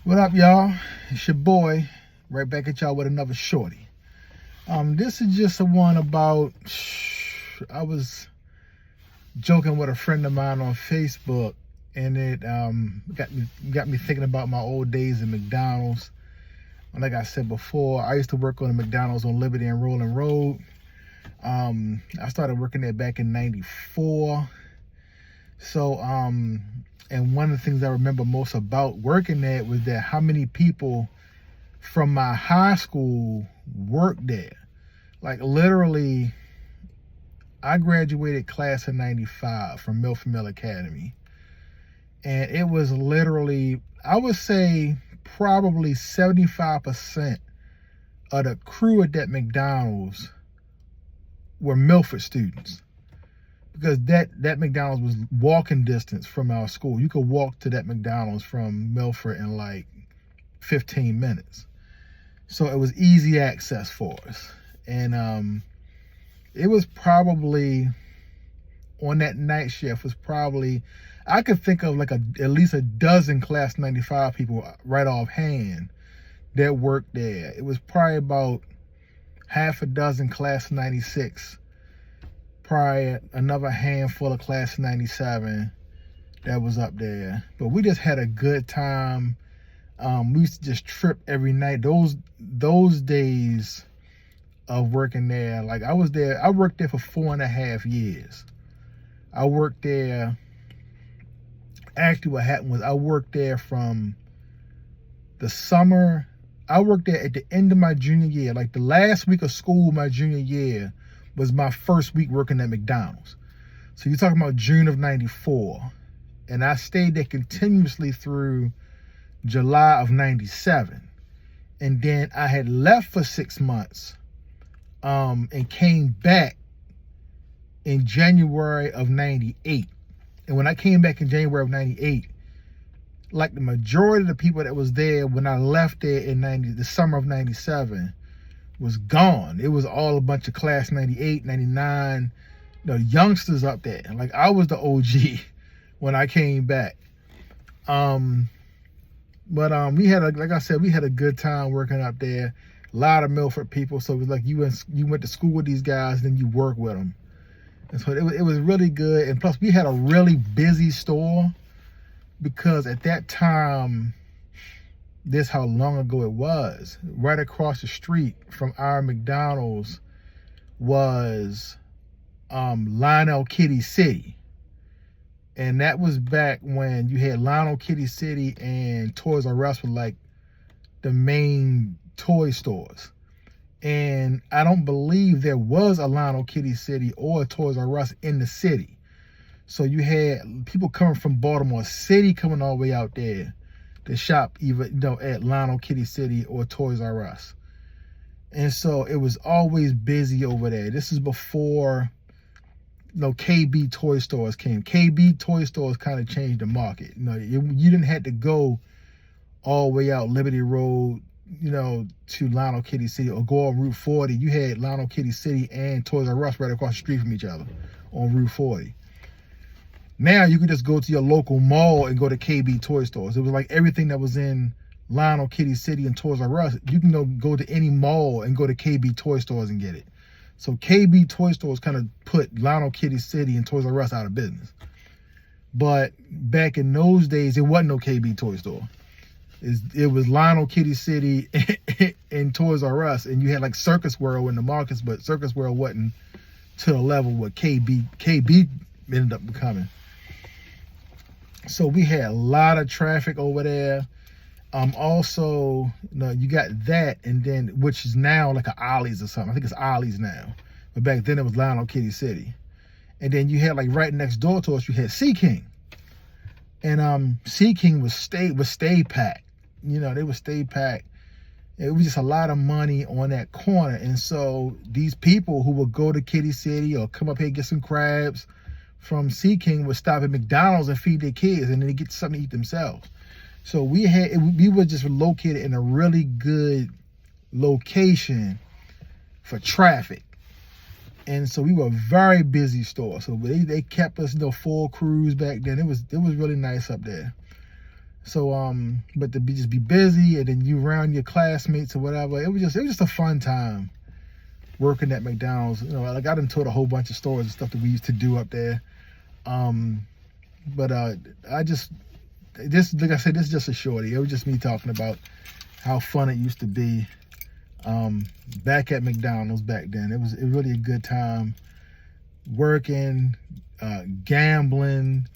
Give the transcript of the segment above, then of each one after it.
What up, y'all? It's your boy, right back at y'all with another shorty. This is just a one about, I was joking with a friend of mine on Facebook, and it got me thinking about my old days in McDonald's. And like I said before, I used to work on the McDonald's on Liberty and Rolling Road. I started working there back in '94. So, and one of the things I remember most about working there was that how many people from my high school worked there. Like literally, I graduated class of '95 from Milford Mill Academy. And it was literally, I would say probably 75% of the crew at that McDonald's were Milford students. Because that McDonald's was walking distance from our school. You could walk to that McDonald's from Milford in like 15 minutes. So it was easy access for us. And it was probably, on that night shift, was probably, I could think of like at least a dozen class 95 people right offhand that worked there. It was probably about half a dozen class 96, probably another handful of class 97 that was up there. But we just had a good time. We used to just trip every night. Those days of working there, like I worked there for 4.5 years. I worked there, actually what happened was I worked there from the summer. I worked there at the end of my junior year. Like the last week of school my junior year was my first week working at McDonald's. So you're talking about June of '94. And I stayed there continuously through July of '97. And then I had left for 6 months and came back in January of '98. And when I came back in January of '98, like the majority of the people that was there when I left there in the summer of '97 was gone. It was all a bunch of class 98, 99, youngsters up there. Like I was the OG when I came back. But we had like I said, we had a good time working up there. A lot of Milford people. So it was like you went to school with these guys, then you work with them. And so it was really good. And plus we had a really busy store because at that time, this how long ago it was. Right across the street from our McDonald's was Lionel Kitty City. And that was back when you had Lionel Kitty City and Toys R Us were like the main toy stores. And I don't believe there was a Lionel Kitty City or a Toys R Us in the city. So you had people coming from Baltimore City coming all the way out there to shop either at Lionel Kitty City or Toys R Us. And so it was always busy over there. This is before KB toy stores came. KB toy stores kind of changed the market. You didn't have to go all the way out Liberty Road, to Lionel Kitty City or go on Route 40. You had Lionel Kitty City and Toys R Us right across the street from each other on Route 40. Now you could just go to your local mall and go to KB toy stores. It was like everything that was in Lionel Kitty City and Toys R Us, you can go to any mall and go to KB toy stores and get it. So KB toy stores kind of put Lionel Kitty City and Toys R Us out of business. But back in those days, it wasn't no KB toy store. It was Lionel Kitty City and Toys R Us, and you had like Circus World in the markets, but Circus World wasn't to the level what KB ended up becoming. So we had a lot of traffic over there. Also, you got that, and then which is now like an Ollie's or something. I think it's Ollie's now, but back then it was Lionel Kitty City. And then you had like right next door to us, you had Sea King, and Sea King was stay packed. They would stay packed. It was just a lot of money on that corner, and so these people who would go to Kitty City or come up here and get some crabs from Sea King would stop at McDonald's and feed their kids, and then they get something to eat themselves. So we were just located in a really good location for traffic. And so we were a very busy store. So they kept us, full crews back then. It was really nice up there. So but to just be busy and then you around your classmates or whatever, it was just a fun time working at McDonald's. You know, like I done told a whole bunch of stories and stuff that we used to do up there. But this, like I said, this is just a shorty. It was just me talking about how fun it used to be back at McDonald's back then. It was really a good time working, gambling.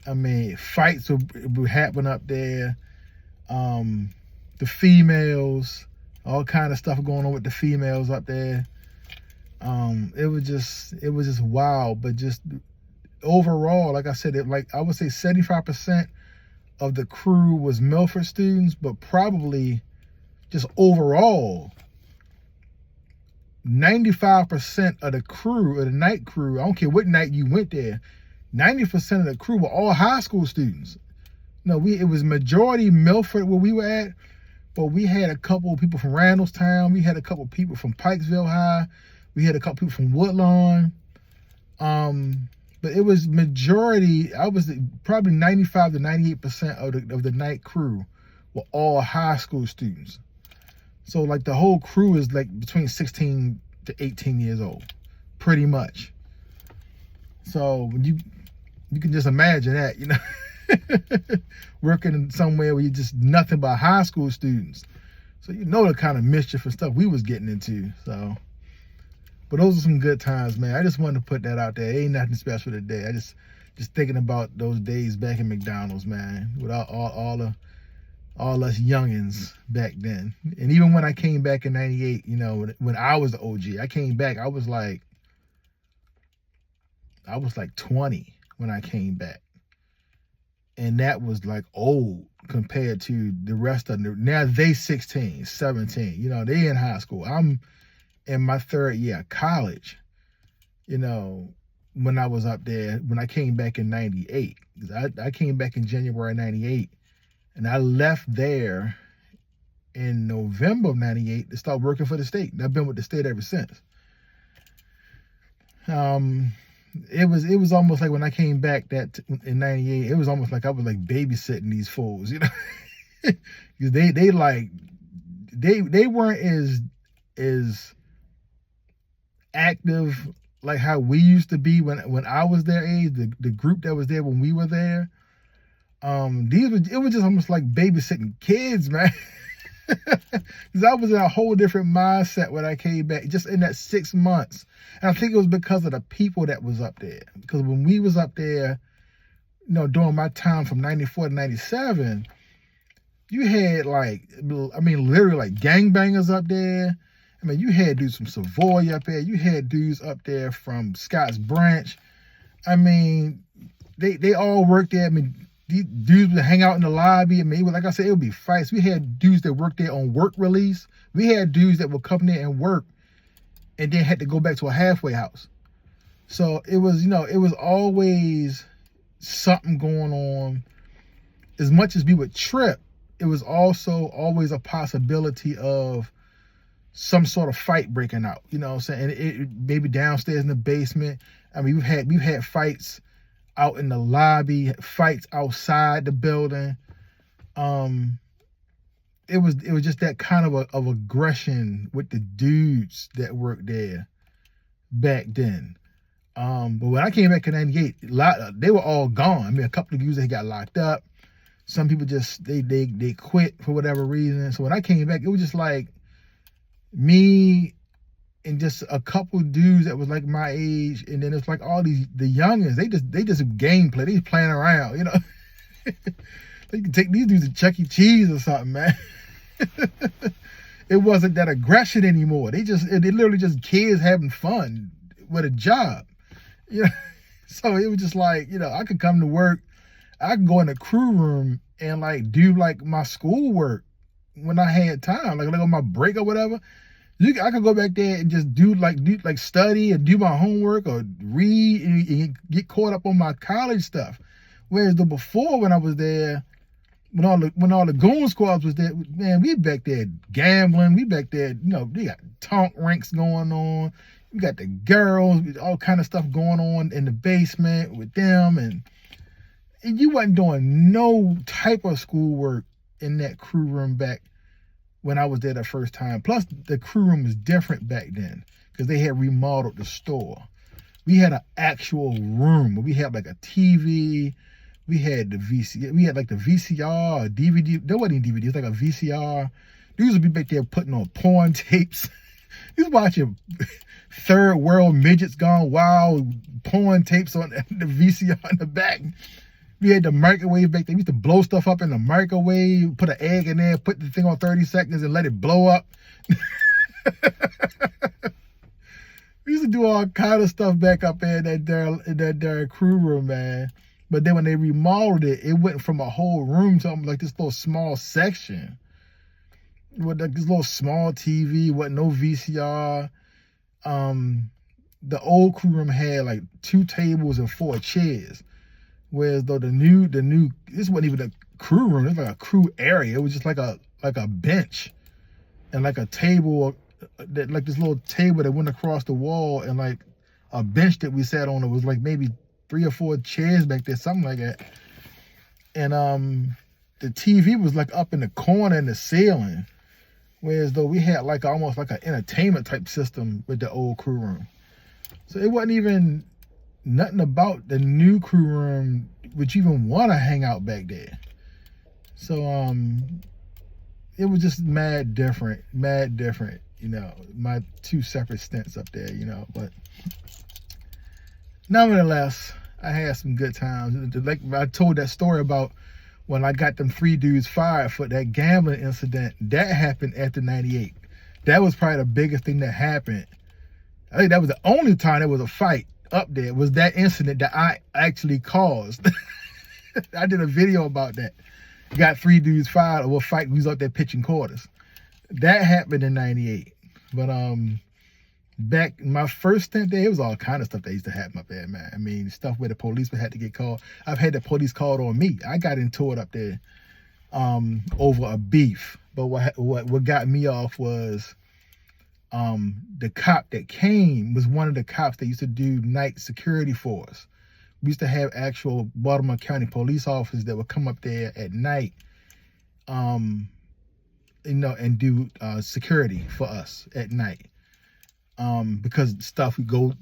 I mean, fights would happen up there. The females, all kind of stuff going on with the females up there. It was just wild. But just overall, like I said, I would say 75% of the crew was Milford students, but probably just overall 95% of the crew, or the night crew, I don't care what night you went there, 90% of the crew were all high school students. No, it was majority Milford where we were at, but we had a couple of people from Randallstown. We had a couple of people from Pikesville High. We had a couple people from Woodlawn. But it was majority, I was probably 95 to 98% of the night crew were all high school students. So like the whole crew is like between 16 to 18 years old, pretty much. So you can just imagine that, you know, working in somewhere where you're just nothing but high school students. So you know the kind of mischief and stuff we was getting into. So, but those are some good times, man. I just wanted to put that out there. Ain't nothing special today. I just thinking about those days back in McDonald's, man, with all us youngins back then. And even when I came back in 98, you know, when I was the OG, I came back, I was like 20 when I came back. And that was like old compared to the rest of them. Now they 16, 17, you know, they in high school. I'm in my third year of college, you know, when I was up there, when I came back in 98. I came back in January 98. And I left there in November of 98 to start working for the state. And I've been with the state ever since. It was almost like when I came back in 98, it was almost like I was like babysitting these fools, you know. Because they weren't as active like how we used to be when I was their age, the group that was there when we were there. It was just almost like babysitting kids, man. Because I was in a whole different mindset when I came back, just in that 6 months. And I think it was because of the people that was up there. Because when we was up there, you know, during my time from 94 to 97, you had literally like gangbangers up there. I mean, you had dudes from Savoy up there. You had dudes up there from Scotts Branch. I mean, they all worked there. I mean, these dudes would hang out in the lobby. I mean, like I said, it would be fights. We had dudes that worked there on work release. We had dudes that would come there and work and then had to go back to a halfway house. So it was, you know, it was always something going on. As much as we would trip, it was also always a possibility of some sort of fight breaking out. You know what I'm saying? It maybe downstairs in the basement. I mean, we've had fights out in the lobby, fights outside the building. It was just that kind of aggression with the dudes that worked there back then. But when I came back in 98, they were all gone. I mean, a couple of dudes that got locked up. Some people just they quit for whatever reason. So when I came back, it was just like me and just a couple dudes that was like my age, and then it's like all the youngins, they just gameplay, they just playing around, you know. They can take these dudes to Chuck E. Cheese or something, man. It wasn't that aggression anymore. They literally just kids having fun with a job, you know. So it was just like, you know, I could come to work, I could go in the crew room and like do like my schoolwork when I had time, like on my break or whatever. I could go back there and just do study and do my homework or read and get caught up on my college stuff. Whereas before, when I was there, when all the goon squads was there, man, we back there gambling. We back there, you know, we got tonk ranks going on. We got the girls, all kind of stuff going on in the basement with them, and you wasn't doing no type of schoolwork in that crew room back when I was there the first time. Plus, the crew room was different back then because they had remodeled the store. We had an actual room where we had like a TV. We had the VCR. We had like the VCR or DVD. There wasn't even DVD. It was like a VCR. These would be back there putting on porn tapes. You was watching third world midgets gone wild porn tapes on the VCR in the back. We had the microwave back there. We used to blow stuff up in the microwave, put an egg in there, put the thing on 30 seconds and let it blow up. We used to do all kind of stuff back up there in that crew room, man. But then when they remodeled it, it went from a whole room to like this little small section. With like this little small TV, wasn't no VCR. The old crew room had like 2 tables and 4 chairs. Whereas though the new, this wasn't even a crew room, it was like a crew area. It was just like a bench and like a table, that like this little table that went across the wall, and like a bench that we sat on. It was like maybe 3 or 4 chairs back there, something like that. And the TV was like up in the corner in the ceiling. Whereas though we had like almost like an entertainment type system with the old crew room. So it wasn't even nothing about the new crew room would you even want to hang out back there. So it was just mad different, you know, my 2 separate stints up there, you know. But nevertheless, I had some good times. Like I told that story about when I got them 3 dudes fired for that gambling incident. That happened after 98. That was probably the biggest thing that happened. I think that was the only time there was a fight up there, was that incident that I actually caused. I did a video about that. Got 3 dudes fired over a fight. We was up there pitching quarters. That happened in 98. But back my first stint there, it was all kind of stuff that used to happen up there, man. I mean, stuff where the police had to get called. I've had the police called on me. I got into it up there over a beef. But what got me off was the cop that came was one of the cops that used to do night security for us. We used to have actual Baltimore County police officers that would come up there at night, you know, and do security for us at night. Because stuff would go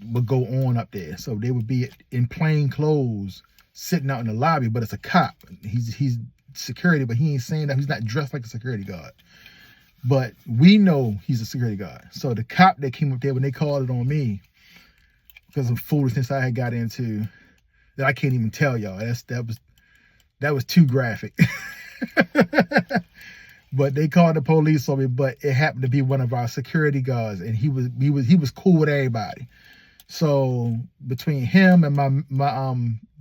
on up there. So they would be in plain clothes sitting out in the lobby, but it's a cop. He's security, but he ain't saying that. He's not dressed like a security guard. But we know he's a security guard. So the cop that came up there, when they called it on me, because of foolishness I had got into, that I can't even tell y'all. That was too graphic. But they called the police on me, but it happened to be one of our security guards, and he was cool with everybody. So between him and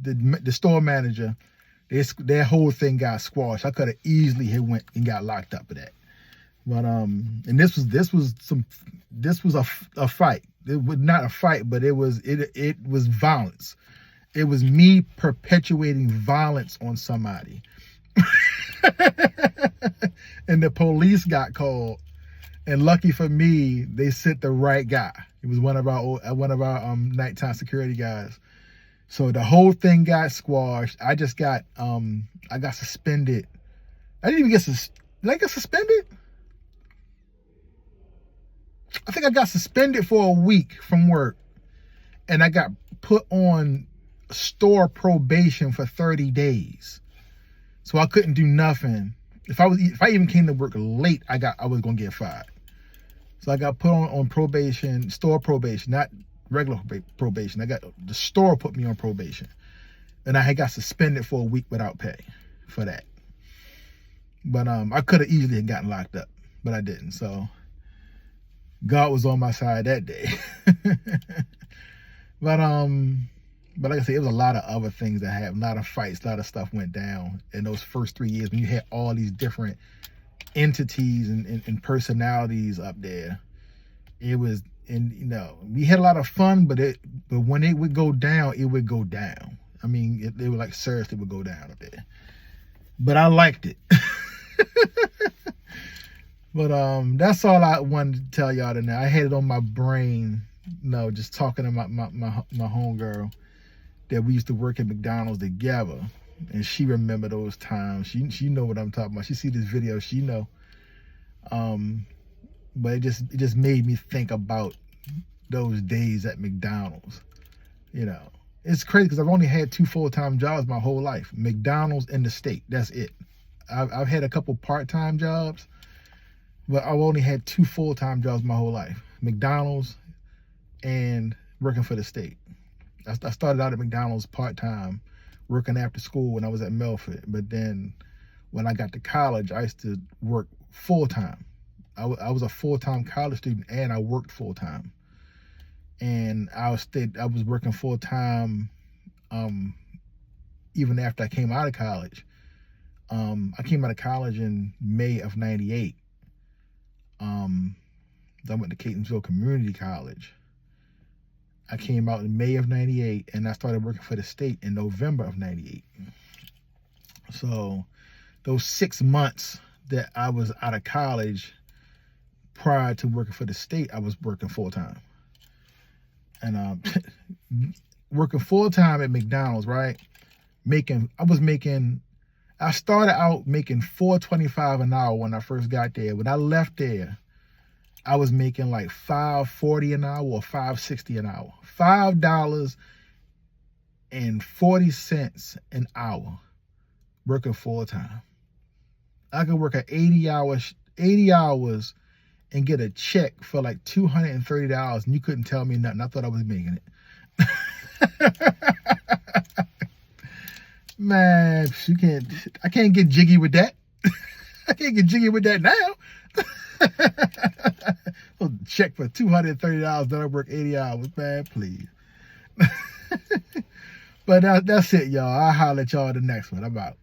the store manager, their whole thing got squashed. I could have easily went and got locked up for that. But and this was a fight. It was not a fight, but it was violence. It was me perpetuating violence on somebody. And the police got called, and lucky for me, they sent the right guy. It was one of our nighttime security guys. So the whole thing got squashed. I just got I got suspended. I didn't even did I get suspended? I think I got suspended for a week from work, and I got put on store probation for 30 days. So I couldn't do nothing. If I even came to work late, I was gonna get fired. So I got put on probation, store probation, not regular probation. The store put me on probation, and I had got suspended for a week without pay for that. But I could have easily gotten locked up, but I didn't. So God was on my side that day. But like I said, it was a lot of other things that happened, a lot of fights, a lot of stuff went down in those first 3 years when you had all these different entities and personalities up there. It was, and you know, we had a lot of fun, but when it would go down, it would go down. I mean, it would like seriously would go down up there. But I liked it. But that's all I wanted to tell y'all tonight. I had it on my brain, you know, just talking about my homegirl that we used to work at McDonald's together. and she remember those times. She know what I'm talking about. She see this video, she know. But it just made me think about those days at McDonald's. You know, it's crazy because I've only had 2 full-time jobs my whole life. McDonald's and the state. That's it. I've had a couple part-time jobs, but I've only had 2 full-time jobs my whole life. McDonald's and working for the state. I started out at McDonald's part-time, working after school when I was at Melford. But then when I got to college, I used to work full-time. I was a full-time college student and I worked full-time. And I was working full-time even after I came out of college. I came out of college in May of '98. I went to Catonsville Community College. I came out in May of '98 and I started working for the state in November of '98. So those 6 months that I was out of college prior to working for the state, I was working full-time. And working full-time at McDonald's, right? I started out making $4.25 an hour when I first got there. When I left there, I was making like $5.40 an hour or $5.60 an hour. $5.40 an hour working full-time. I could work at 80 hours and get a check for like $230 and you couldn't tell me nothing. I thought I was making it. Man, I can't get jiggy with that. I can't get jiggy with that now. Check for $230 that I work 80 hours, man, please. But that's it, y'all. I'll holler at y'all the next one. I'm out.